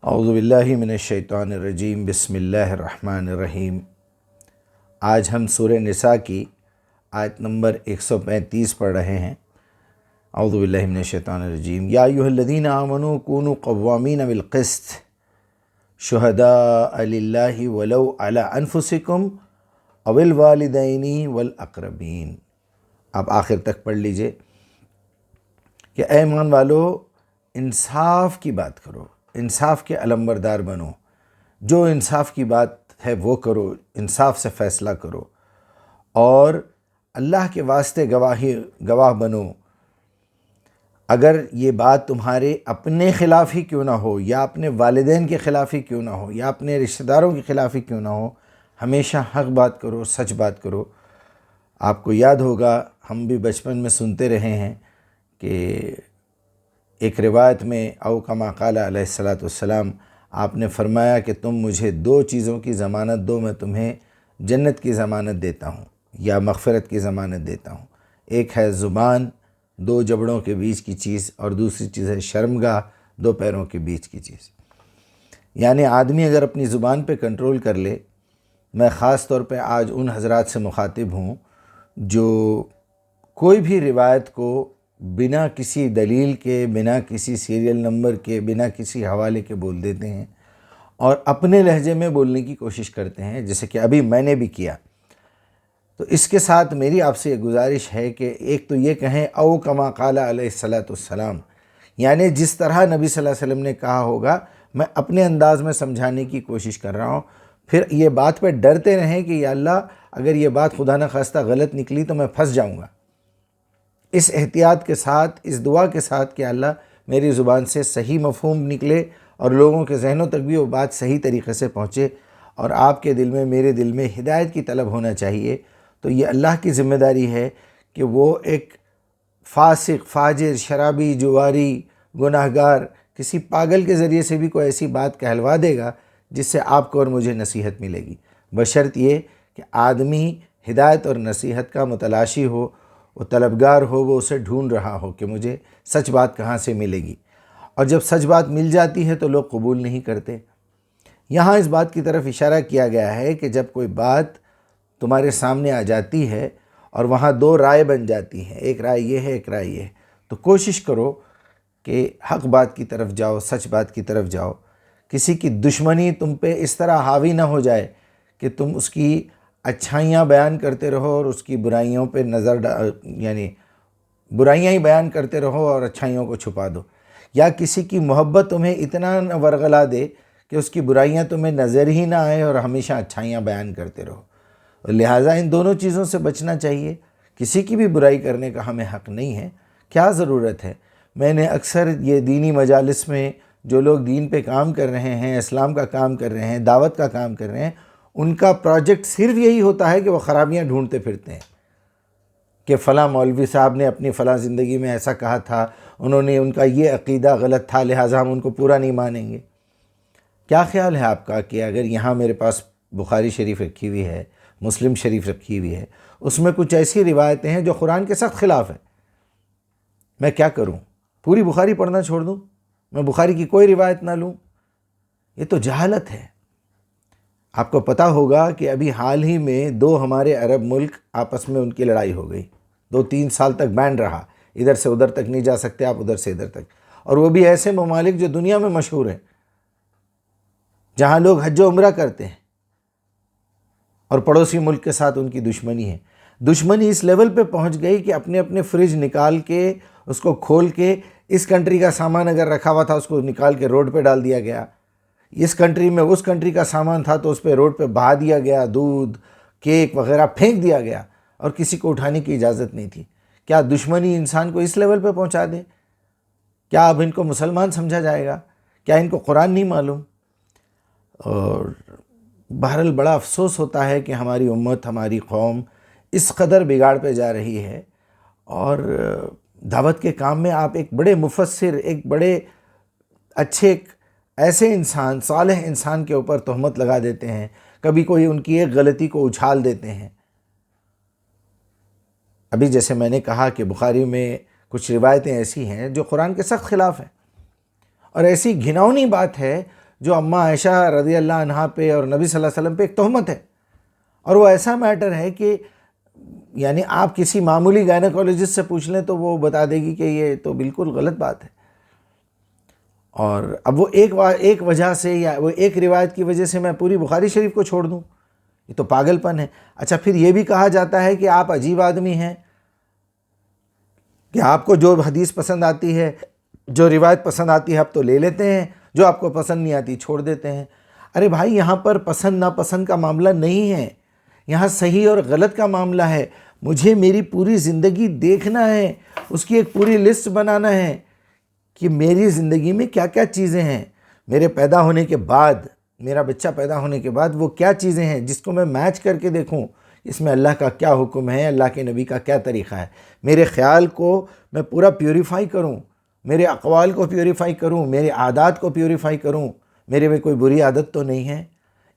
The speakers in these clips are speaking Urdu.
اعوذ باللہ من الشیطان الرجیم، بسم اللہ الرحمن الرحیم۔ آج ہم سورہ نساء کی آیت نمبر 135 پڑھ رہے ہیں۔ اعوذ باللہ من الشیطان الرجیم، یا ایھا الذین آمنوا کونوا قوامین بالقسط شہداء للہ ولو علی انفسکم او الوالدین والاقربین۔ آپ آخر تک پڑھ لیجئے کہ اے ایمان والو، انصاف کی بات کرو، انصاف کے علمبردار بنو، جو انصاف کی بات ہے وہ کرو، انصاف سے فیصلہ کرو، اور اللہ کے واسطے گواہ بنو۔ اگر یہ بات تمہارے اپنے خلاف ہی کیوں نہ ہو، یا اپنے والدین کے خلاف ہی کیوں نہ ہو، یا اپنے رشتہ داروں کے خلاف ہی کیوں نہ ہو، ہمیشہ حق بات کرو، سچ بات کرو۔ آپ کو یاد ہوگا، ہم بھی بچپن میں سنتے رہے ہیں کہ ایک روایت میں او کما قال علیہ الصلاۃ والسلام، آپ نے فرمایا کہ تم مجھے دو چیزوں کی ضمانت دو، میں تمہیں جنت کی ضمانت دیتا ہوں یا مغفرت کی ضمانت دیتا ہوں۔ ایک ہے زبان، دو جبڑوں کے بیچ کی چیز، اور دوسری چیز ہے شرمگاہ، دو پیروں کے بیچ کی چیز۔ یعنی آدمی اگر اپنی زبان پہ کنٹرول کر لے، میں خاص طور پہ آج ان حضرات سے مخاطب ہوں جو کوئی بھی روایت کو بنا کسی دلیل کے، بنا کسی سیریل نمبر کے، بنا کسی حوالے کے بول دیتے ہیں اور اپنے لہجے میں بولنے کی کوشش کرتے ہیں، جیسے کہ ابھی میں نے بھی کیا۔ تو اس کے ساتھ میری آپ سے یہ گزارش ہے کہ ایک تو یہ کہیں او کما قال علیہ الصلاۃ والسلام، یعنی جس طرح نبی صلی اللہ علیہ وسلم نے کہا ہوگا، میں اپنے انداز میں سمجھانے کی کوشش کر رہا ہوں۔ پھر یہ بات پہ ڈرتے رہیں کہ یا اللہ اگر یہ بات خدا نخواستہ غلط نکلی تو میں پھنس جاؤں گا۔ اس احتیاط کے ساتھ، اس دعا کے ساتھ کہ اللہ میری زبان سے صحیح مفہوم نکلے اور لوگوں کے ذہنوں تک بھی وہ بات صحیح طریقے سے پہنچے، اور آپ کے دل میں، میرے دل میں ہدایت کی طلب ہونا چاہیے۔ تو یہ اللہ کی ذمہ داری ہے کہ وہ ایک فاسق، فاجر، شرابی، جواری، گناہگار، کسی پاگل کے ذریعے سے بھی کوئی ایسی بات کہلوا دے گا جس سے آپ کو اور مجھے نصیحت ملے گی، بشرط یہ کہ آدمی ہدایت اور نصیحت کا متلاشی ہو، وہ طلبگار ہو، وہ اسے ڈھونڈ رہا ہو کہ مجھے سچ بات کہاں سے ملے گی۔ اور جب سچ بات مل جاتی ہے تو لوگ قبول نہیں کرتے۔ یہاں اس بات کی طرف اشارہ کیا گیا ہے کہ جب کوئی بات تمہارے سامنے آ جاتی ہے اور وہاں دو رائے بن جاتی ہیں، ایک رائے یہ ہے، ایک رائے یہ ہے، تو کوشش کرو کہ حق بات کی طرف جاؤ، سچ بات کی طرف جاؤ۔ کسی کی دشمنی تم پہ اس طرح حاوی نہ ہو جائے کہ تم اس کی اچھائیاں بیان کرتے رہو اور اس کی برائیوں پہ یعنی برائیاں ہی بیان کرتے رہو اور اچھائیوں کو چھپا دو، یا کسی کی محبت تمہیں اتنا نہ ورغلا دے کہ اس کی برائیاں تمہیں نظر ہی نہ آئے اور ہمیشہ اچھائیاں بیان کرتے رہو۔ لہٰذا ان دونوں چیزوں سے بچنا چاہیے۔ کسی کی بھی برائی کرنے کا ہمیں حق نہیں ہے، کیا ضرورت ہے؟ میں نے اکثر یہ دینی مجالس میں جو لوگ دین پہ کام کر رہے ہیں، اسلام کا کام کر رہے ہیں، دعوت کا کام کر رہے ہیں، ان کا پروجیکٹ صرف یہی ہوتا ہے کہ وہ خرابیاں ڈھونڈتے پھرتے ہیں کہ فلاں مولوی صاحب نے اپنی فلاں زندگی میں ایسا کہا تھا، انہوں نے، ان کا یہ عقیدہ غلط تھا، لہٰذا ہم ان کو پورا نہیں مانیں گے۔ کیا خیال ہے آپ کا کہ اگر یہاں میرے پاس بخاری شریف رکھی ہوئی ہے، مسلم شریف رکھی ہوئی ہے، اس میں کچھ ایسی روایتیں ہیں جو قرآن کے سخت خلاف ہیں، میں کیا کروں؟ پوری بخاری پڑھنا چھوڑ دوں؟ میں بخاری کی کوئی روایت نہ لوں؟ یہ تو جہالت ہے۔ آپ کو پتہ ہوگا کہ ابھی حال ہی میں دو ہمارے عرب ملک آپس میں ان کی لڑائی ہو گئی، 2-3 سال تک بین رہا، ادھر سے ادھر تک نہیں جا سکتے آپ، ادھر سے ادھر تک، اور وہ بھی ایسے ممالک جو دنیا میں مشہور ہیں، جہاں لوگ حج و عمرہ کرتے ہیں، اور پڑوسی ملک کے ساتھ ان کی دشمنی ہے۔ دشمنی اس لیول پہ پہنچ گئی کہ اپنے اپنے فریج نکال کے، اس کو کھول کے، اس کنٹری کا سامان اگر رکھا ہوا تھا اس کو نکال کے روڈ پہ ڈال دیا گیا، اس کنٹری میں اس کنٹری کا سامان تھا تو اس پہ روڈ پہ بہا دیا گیا، دودھ، کیک وغیرہ پھینک دیا گیا، اور کسی کو اٹھانے کی اجازت نہیں تھی۔ کیا دشمنی انسان کو اس لیول پہ پہنچا دے؟ کیا اب ان کو مسلمان سمجھا جائے گا؟ کیا ان کو قرآن نہیں معلوم؟ اور بہرحال بڑا افسوس ہوتا ہے کہ ہماری امت، ہماری قوم اس قدر بگاڑ پہ جا رہی ہے، اور دعوت کے کام میں آپ ایک بڑے مفسر، ایک بڑے اچھے، ایک ایسے انسان، صالح انسان کے اوپر تہمت لگا دیتے ہیں، کبھی کوئی ان کی ایک غلطی کو اچھال دیتے ہیں۔ ابھی جیسے میں نے کہا کہ بخاری میں کچھ روایتیں ایسی ہیں جو قرآن کے سخت خلاف ہیں، اور ایسی گھناؤنی بات ہے جو اماں عائشہ رضی اللہ عنہا پہ اور نبی صلی اللہ علیہ وسلم پہ ایک تہمت ہے، اور وہ ایسا میٹر ہے کہ یعنی آپ کسی معمولی گائنیکولوجسٹ سے پوچھ لیں تو وہ بتا دے گی کہ یہ تو بالکل غلط بات ہے۔ اور اب وہ ایک وجہ سے یا وہ ایک روایت کی وجہ سے میں پوری بخاری شریف کو چھوڑ دوں، یہ تو پاگل پن ہے۔ اچھا پھر یہ بھی کہا جاتا ہے کہ آپ عجیب آدمی ہیں کہ آپ کو جو حدیث پسند آتی ہے، جو روایت پسند آتی ہے آپ تو لے لیتے ہیں، جو آپ کو پسند نہیں آتی چھوڑ دیتے ہیں۔ ارے بھائی یہاں پر پسند ناپسند کا معاملہ نہیں ہے، یہاں صحیح اور غلط کا معاملہ ہے۔ مجھے میری پوری زندگی دیکھنا ہے، اس کی ایک پوری لسٹ بنانا ہے کہ میری زندگی میں کیا کیا چیزیں ہیں، میرے پیدا ہونے کے بعد، میرا بچہ پیدا ہونے کے بعد وہ کیا چیزیں ہیں جس کو میں میچ کر کے دیکھوں، اس میں اللہ کا کیا حکم ہے، اللہ کے نبی کا کیا طریقہ ہے، میرے خیال کو میں پورا پیوریفائی کروں، میرے اقوال کو پیوریفائی کروں، میرے عادات کو پیوریفائی کروں، میرے میں کوئی بری عادت تو نہیں ہے۔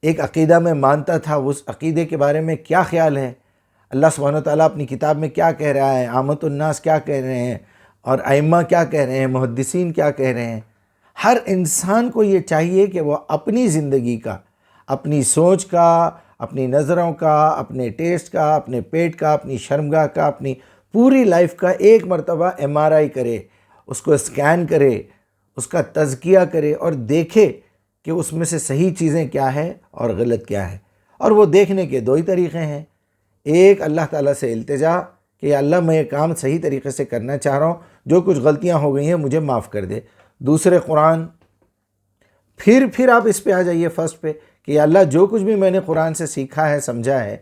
ایک عقیدہ میں مانتا تھا، اس عقیدے کے بارے میں کیا خیال ہے، اللہ سبحانہ وتعالیٰ اپنی کتاب میں کیا کہہ رہا ہے، عامت الناس کیا کہہ رہے ہیں، اور ائمہ کیا کہہ رہے ہیں، محدثین کیا کہہ رہے ہیں۔ ہر انسان کو یہ چاہیے کہ وہ اپنی زندگی کا، اپنی سوچ کا، اپنی نظروں کا، اپنے ٹیسٹ کا، اپنے پیٹ کا، اپنی شرمگاہ کا، اپنی پوری لائف کا ایک مرتبہ MRI کرے، اس کو اسکین کرے، اس کا تزکیہ کرے اور دیکھے کہ اس میں سے صحیح چیزیں کیا ہے اور غلط کیا ہے۔ اور وہ دیکھنے کے دو ہی طریقے ہیں، ایک اللہ تعالیٰ سے التجا کہ یا اللہ میں یہ کام صحیح طریقے سے کرنا چاہ رہا ہوں، جو کچھ غلطیاں ہو گئی ہیں مجھے معاف کر دے۔ دوسرے قرآن، پھر آپ اس پہ آ جائیے فرسٹ پہ کہ یا اللہ جو کچھ بھی میں نے قرآن سے سیکھا ہے، سمجھا ہے،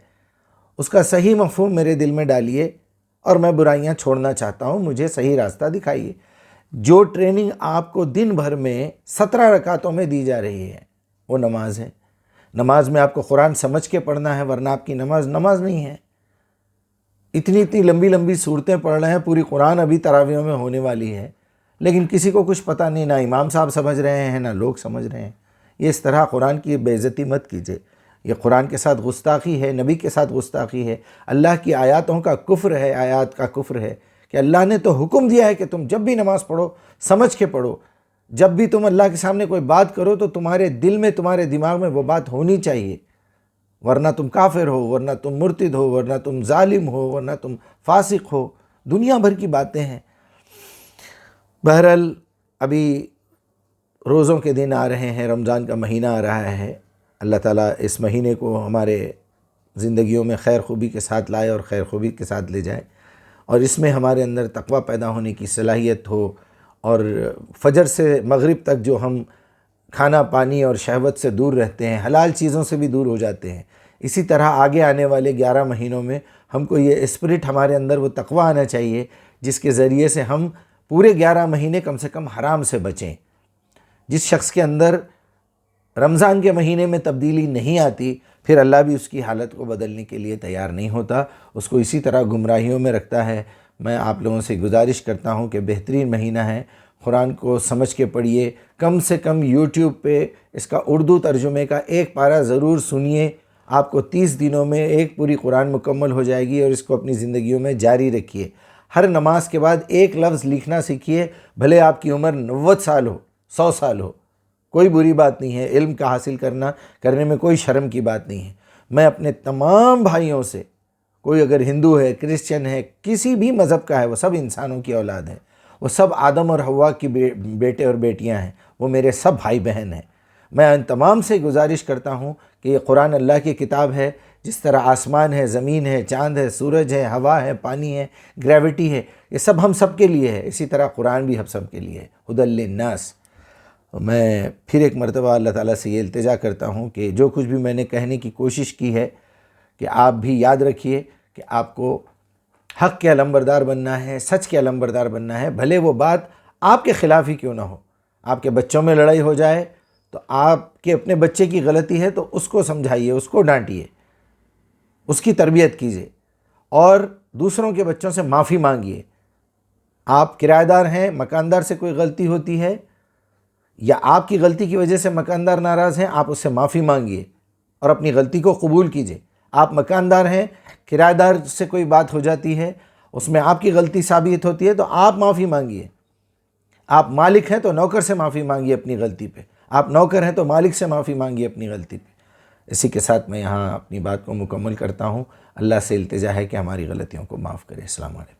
اس کا صحیح مفہوم میرے دل میں ڈالیے اور میں برائیاں چھوڑنا چاہتا ہوں، مجھے صحیح راستہ دکھائیے۔ جو ٹریننگ آپ کو دن بھر میں 17 رکعتوں میں دی جا رہی ہے وہ نماز ہے۔ نماز میں آپ کو قرآن سمجھ کے پڑھنا ہے، ورنہ آپ کی نماز نہیں ہے۔ اتنی لمبی صورتیں پڑھ رہے ہیں، پوری قرآن ابھی تراویحوں میں ہونے والی ہے، لیکن کسی کو کچھ پتہ نہیں، نہ امام صاحب سمجھ رہے ہیں نہ لوگ سمجھ رہے ہیں۔ یہ اس طرح قرآن کی بے عزتی مت کیجیے، یہ قرآن کے ساتھ گستاخی ہے، نبی کے ساتھ گستاخی ہے، اللہ کی آیاتوں کا کفر ہے، آیات کا کفر ہے کہ اللہ نے تو حکم دیا ہے کہ تم جب بھی نماز پڑھو سمجھ کے پڑھو، جب بھی تم اللہ کے سامنے کوئی بات کرو تو تمہارے دل میں، تمہارے دماغ میں وہ بات ہونی چاہیے، ورنہ تم کافر ہو، ورنہ تم مرتد ہو، ورنہ تم ظالم ہو، ورنہ تم فاسق ہو۔ دنیا بھر کی باتیں ہیں۔ بہرحال ابھی روزوں کے دن آ رہے ہیں، رمضان کا مہینہ آ رہا ہے، اللہ تعالیٰ اس مہینے کو ہمارے زندگیوں میں خیر خوبی کے ساتھ لائے اور خیر خوبی کے ساتھ لے جائے، اور اس میں ہمارے اندر تقویٰ پیدا ہونے کی صلاحیت ہو، اور فجر سے مغرب تک جو ہم کھانا پانی اور شہوت سے دور رہتے ہیں، حلال چیزوں سے بھی دور ہو جاتے ہیں، اسی طرح آگے آنے والے 11 مہینوں میں ہم کو یہ اسپرٹ ہمارے اندر وہ تقویٰ آنا چاہیے جس کے ذریعے سے ہم پورے 11 مہینے کم سے کم حرام سے بچیں۔ جس شخص کے اندر رمضان کے مہینے میں تبدیلی نہیں آتی، پھر اللہ بھی اس کی حالت کو بدلنے کے لیے تیار نہیں ہوتا، اس کو اسی طرح گمراہیوں میں رکھتا ہے۔ میں آپ لوگوں سے گزارش کرتا ہوں کہ بہترین مہینہ ہے، قرآن کو سمجھ کے پڑھیے، کم سے کم یوٹیوب پہ اس کا اردو ترجمے کا ایک پارہ ضرور سنیے، آپ کو 30 دنوں میں ایک پوری قرآن مکمل ہو جائے گی، اور اس کو اپنی زندگیوں میں جاری رکھیے۔ ہر نماز کے بعد ایک لفظ لکھنا سیکھیے، بھلے آپ کی عمر 90 سال ہو، 100 سال ہو، کوئی بری بات نہیں ہے، علم کا حاصل کرنے میں کوئی شرم کی بات نہیں ہے۔ میں اپنے تمام بھائیوں سے، کوئی اگر ہندو ہے، کرسچن ہے، کسی بھی مذہب کا ہے، وہ سب انسانوں کی اولاد ہے، وہ سب آدم اور حوا کی بیٹے اور بیٹیاں ہیں، وہ میرے سب بھائی بہن ہیں۔ میں ان تمام سے گزارش کرتا ہوں کہ یہ قرآن اللہ کی کتاب ہے، جس طرح آسمان ہے، زمین ہے، چاند ہے، سورج ہے، ہوا ہے، پانی ہے، گریوٹی ہے، یہ سب ہم سب کے لیے ہے، اسی طرح قرآن بھی ہم سب کے لیے ہے، ھدی للناس۔ میں پھر ایک مرتبہ اللہ تعالیٰ سے یہ التجا کرتا ہوں کہ جو کچھ بھی میں نے کہنے کی کوشش کی ہے، کہ آپ بھی یاد رکھیے کہ آپ کو حق کے علمبردار بننا ہے، سچ کے علمبردار بننا ہے، بھلے وہ بات آپ کے خلاف ہی کیوں نہ ہو۔ آپ کے بچوں میں لڑائی ہو جائے تو آپ کے اپنے بچے کی غلطی ہے تو اس کو سمجھائیے، اس کو ڈانٹیے، اس کی تربیت کیجیے، اور دوسروں کے بچوں سے معافی مانگیے۔ آپ کرایہ دار ہیں، مکاندار سے کوئی غلطی ہوتی ہے، یا آپ کی غلطی کی وجہ سے مکاندار ناراض ہیں، آپ اس سے معافی مانگیے اور اپنی غلطی کو قبول کیجیے۔ آپ مکاندار ہیں، کرایہ دار سے کوئی بات ہو جاتی ہے، اس میں آپ کی غلطی ثابت ہوتی ہے تو آپ معافی مانگیے۔ آپ مالک ہیں تو نوکر سے معافی مانگیے اپنی غلطی پہ۔ آپ نوکر ہیں تو مالک سے معافی مانگیے اپنی غلطی پہ۔ اسی کے ساتھ میں یہاں اپنی بات کو مکمل کرتا ہوں۔ اللہ سے التجا ہے کہ ہماری غلطیوں کو معاف کرے۔ السلام علیکم۔